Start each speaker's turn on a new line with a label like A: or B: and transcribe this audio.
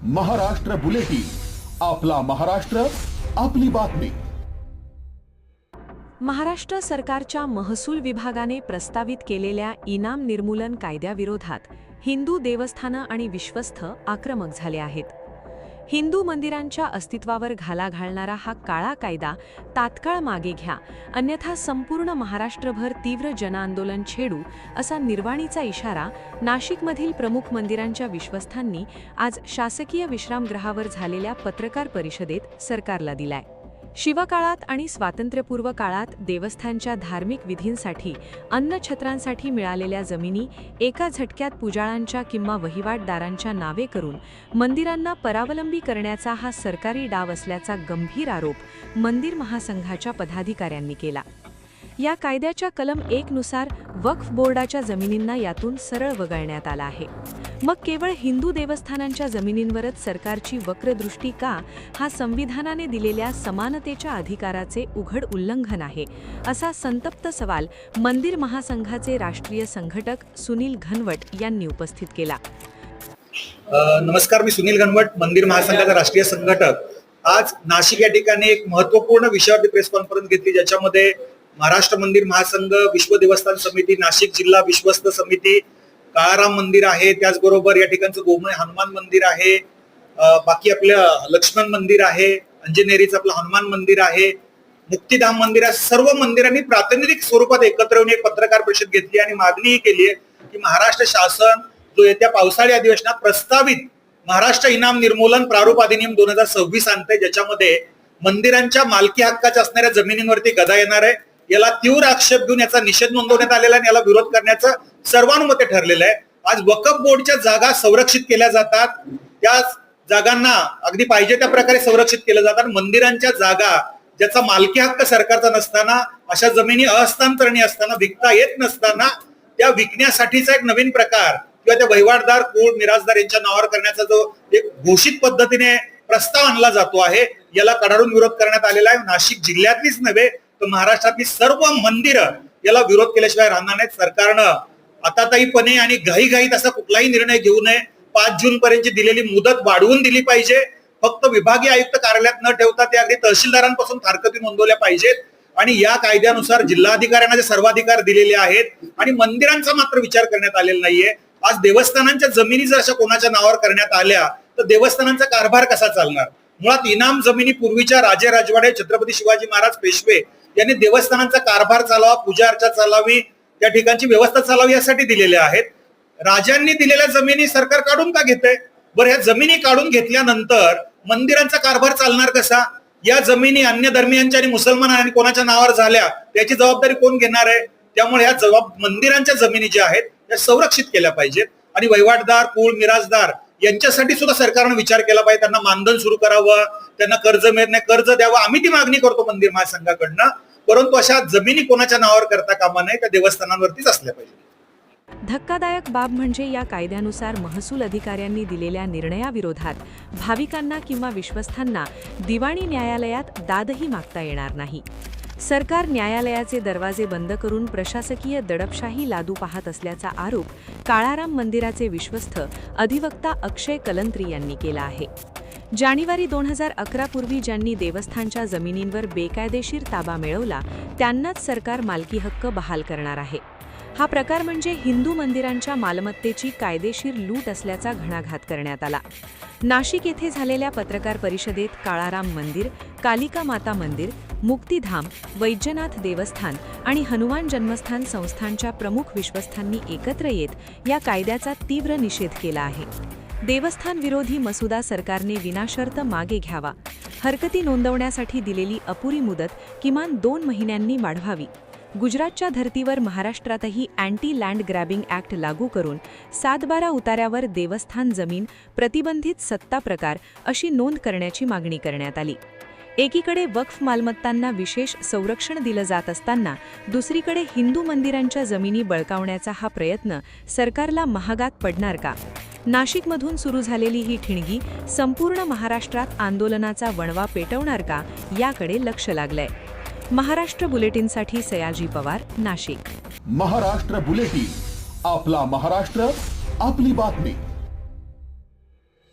A: Maharashtra bulletin, आपला महाराष्ट्र, आपली बातमी।
B: महाराष्ट्र सरकारच्या महसूल विभागाने प्रस्तावित केलेल्या इनाम निर्मूलन कायद्याविरोधात हिंदू देवस्थानं आणि विश्वस्त आक्रमक झाले आहेत। हिंदू मंदिरांच्या अस्तित्वावर घाला घालणारा हा काळा कायदा तात्काळ मागे घ्या, अन्यथा संपूर्ण महाराष्ट्रभर तीव्र जनआंदोलन छेडू असा निर्वाणीचा इशारा नाशिकमधील प्रमुख मंदिरांच्या विश्वस्तांनी आज शासकीय विश्रामगृहावर झालेल्या पत्रकार परिषदेत सरकारला दिलाय। शिवकाळात आणि स्वातंत्र्यपूर्व काळात देवस्थानच्या धार्मिक विधींसाठी अन्नछत्रांसाठी मिळालेल्या जमिनी एका झटक्यात पुजाळांच्या किंवा वहिवाटदारांच्या नावे करून मंदिरांना परावलंबी करण्याचा हा सरकारी डाव असल्याचा गंभीर आरोप मंदिर महासंघाच्या पदाधिकाऱ्यांनी केला। या कायद्याच्या कलम 1 नुसार वक्फ बोर्डाच्या जमिनींना यातून सरळ वगळण्यात आला आहे। मग केवळ हिंदू देवस्थानांच्या जमिनींवरच सरकारची वक्रदृष्टी का? हा संविधानाने दिलेल्या समानतेच्या अधिकाराचे उघड उल्लंघन आहे, असा संतप्त सवाल मंदिर महासंघाचे राष्ट्रीय संघटक सुनील घनवट यांनी उपस्थित केला।
C: नमस्कार, मी सुनील घनवट, मंदिर महासंघाचा राष्ट्रीय संघटक। आज नाशिक या ठिकाणी एक महत्त्वपूर्ण विषयावरती प्रेस कॉन्फरन्स घेतली, ज्याच्यामध्ये महाराष्ट्र मंदिर महासंघ, विश्व देवस्थान समिती, नाशिक जिल्हा विश्वस्त समिती, काळाराम मंदिर आहे, त्याचबरोबर या ठिकाणचं गोमय हनुमान मंदिर आहे, बाकी आपलं लक्ष्मण मंदिर आहे, अंजनेरीचं आपलं हनुमान मंदिर आहे, मुक्तिधाम मंदिर आहे, सर्व मंदिरांनी प्रातिनिधिक स्वरूपात एकत्र येऊन एक पत्रकार परिषद घेतली आणि मागणी केली आहे की महाराष्ट्र शासन जो येत्या पावसाळी अधिवेशनात प्रस्तावित महाराष्ट्र इनाम निर्मूलन प्रारूप अधिनियम 2026 आणतंय, ज्याच्यामध्ये मंदिरांच्या मालकी हक्काच्या असणाऱ्या जमिनींवरती गदा येणार आहे, याला तीव्र आक्षेप घेऊन याचा निषेध नोंदवण्यात आलेला आहे आणि याला विरोध करण्याचं सर्वानुमते ठरलेलं आहे। आज वक्फ बोर्डच्या जागा संरक्षित केल्या जातात, त्या जागांना अगदी पाहिजे त्या प्रकारे संरक्षित केल्या जातात। मंदिरांच्या जागा ज्याचा मालकी हक्क सरकारचा नसताना, अशा जमिनी अहस्तांतरणी असताना, विकता येत नसताना, त्या विकण्यासाठीचा एक नवीन प्रकार किंवा त्या वहिवाटदार, कुळ, मिराजदार यांच्या नावावर करण्याचा जो एक घोषित पद्धतीने प्रस्ताव आणला जातो आहे, याला कडाडून विरोध करण्यात आलेला आहे। नाशिक जिल्ह्यातलीच नव्हे तर महाराष्ट्रातली सर्व मंदिरं याला विरोध केल्याशिवाय राहणार नाहीत। सरकारनं आताताईपणे आणि घाईघाईत असा कुठलाही निर्णय घेऊ नये। 5 जून पर्यंतची दिलेली मुदत वाढवून दिली पाहिजे। फक्त विभागीय आयुक्त कार्यालयात न ठेवता ते अगदी तहसीलदारांपासून फारकती नोंदवल्या पाहिजेत आणि या कायद्यानुसार जिल्हाधिकाऱ्यांना जे सर्वाधिकार दिलेले आहेत आणि मंदिरांचा मात्र विचार करण्यात आलेला नाहीये। आज देवस्थानांच्या जमिनी जर अशा कोणाच्या नावावर करण्यात आल्या तर देवस्थानांचा कारभार कसा चालणार? मुळात इनाम जमिनी पूर्वीच्या राजे राजवाडे, छत्रपती शिवाजी महाराज, पेशवे यांनी देवस्थानांचा कारभार चालवा, पूजा अर्चा चालावी, त्या ठिकाणची व्यवस्था चालावी यासाठी दिलेल्या आहेत। राजांनी दिलेल्या जमिनी सरकार काढून का घेतंय? बरं, ह्या जमिनी काढून घेतल्यानंतर मंदिरांचा कारभार चालणार कसा? या जमिनी अन्य धर्मीयांच्या आणि मुसलमान आणि कोणाच्या नावावर झाल्या त्याची जबाबदारी कोण घेणार आहे? त्यामुळे ह्या मंदिरांच्या जमिनी ज्या आहेत त्या संरक्षित केल्या पाहिजेत आणि वहिवाटदार, कुळ, मिराजदार यांच्यासाठी सुद्धा सरकारने विचार केला पाहिजे। त्यांना मानधन सुरू करावं, त्यांना कर्ज मिळत नाही कर्ज द्यावं, आम्ही ती मागणी करतो मंदिर महासंघाकडनं, परंतु अशा जमिनी कोणाच्या नावावर करता कामा नये, त्या देवस्थानांवरतीच असल्या पाहिजे।
B: धक्कादायक बाब म्हणजे या कायद्यानुसार महसूल अधिकाऱ्यांनी दिलेल्या निर्णयाविरोधात भाविकांना किंवा विश्वस्तांना दिवाणी न्यायालयात दादही मागता येणार नाही। सरकार न्यायालयाचे दरवाजे बंद करून प्रशासकीय दडपशाही लादू पाहत असल्याचा आरोप काळाराम मंदिराचे विश्वस्त अधिवक्ता अक्षय कलंत्री यांनी केला आहे। जानेवारी 2011 पूर्वी ज्यांनी देवस्थानच्या जमिनींवर बेकायदेशीर ताबा मिळवला त्यांनाच सरकार मालकी हक्क बहाल करणार आहे। हा प्रकार म्हणजे हिंदू मंदिरांच्या मालमत्तेची कायदेशीर लूट असल्याचा घणाघात करण्यात आला। नाशिक येथे झालेल्या पत्रकार परिषदेत काळाराम मंदिर, कालिका माता मंदिर, मुक्तिधाम, वैद्यनाथ देवस्थान आणि हनुमान जन्मस्थान संस्थांच्या प्रमुख विश्वस्तांनी एकत्र येत या कायद्याचा तीव्र निषेध केला आहे। देवस्थान विरोधी मसुदा सरकारने विनाशर्त मागे घ्यावा, हरकती नोंदवण्यासाठी दिलेली अपुरी मुदत किमान 2 महिन्यांनी वाढवावी, गुजरातच्या धर्तीवर महाराष्ट्रातही अँटी लँड ग्रॅबिंग ॲक्ट लागू करून 7/12 उतार्यावर देवस्थान जमीन प्रतिबंधित सत्ता प्रकार अशी नोंद करण्याची मागणी करण्यात आली। एकीकडे वक्फ मालमत्तांना विशेष संरक्षण दिलं जात असताना दुसरीकडे हिंदू मंदिरांच्या जमिनी बळकावण्याचा हा प्रयत्न सरकारला महागात पडणार का? नाशिकमधून सुरू झालेली ही ठिणगी संपूर्ण महाराष्ट्रात आंदोलनाचा वणवा पेटवणार का, याकडे लक्ष लागलंय। महाराष्ट्र बुलेटिनसाठी सयाजी पवार, नाशिक।
A: महाराष्ट्र बुलेटिन, आपला महाराष्ट्र, आपली बातमी।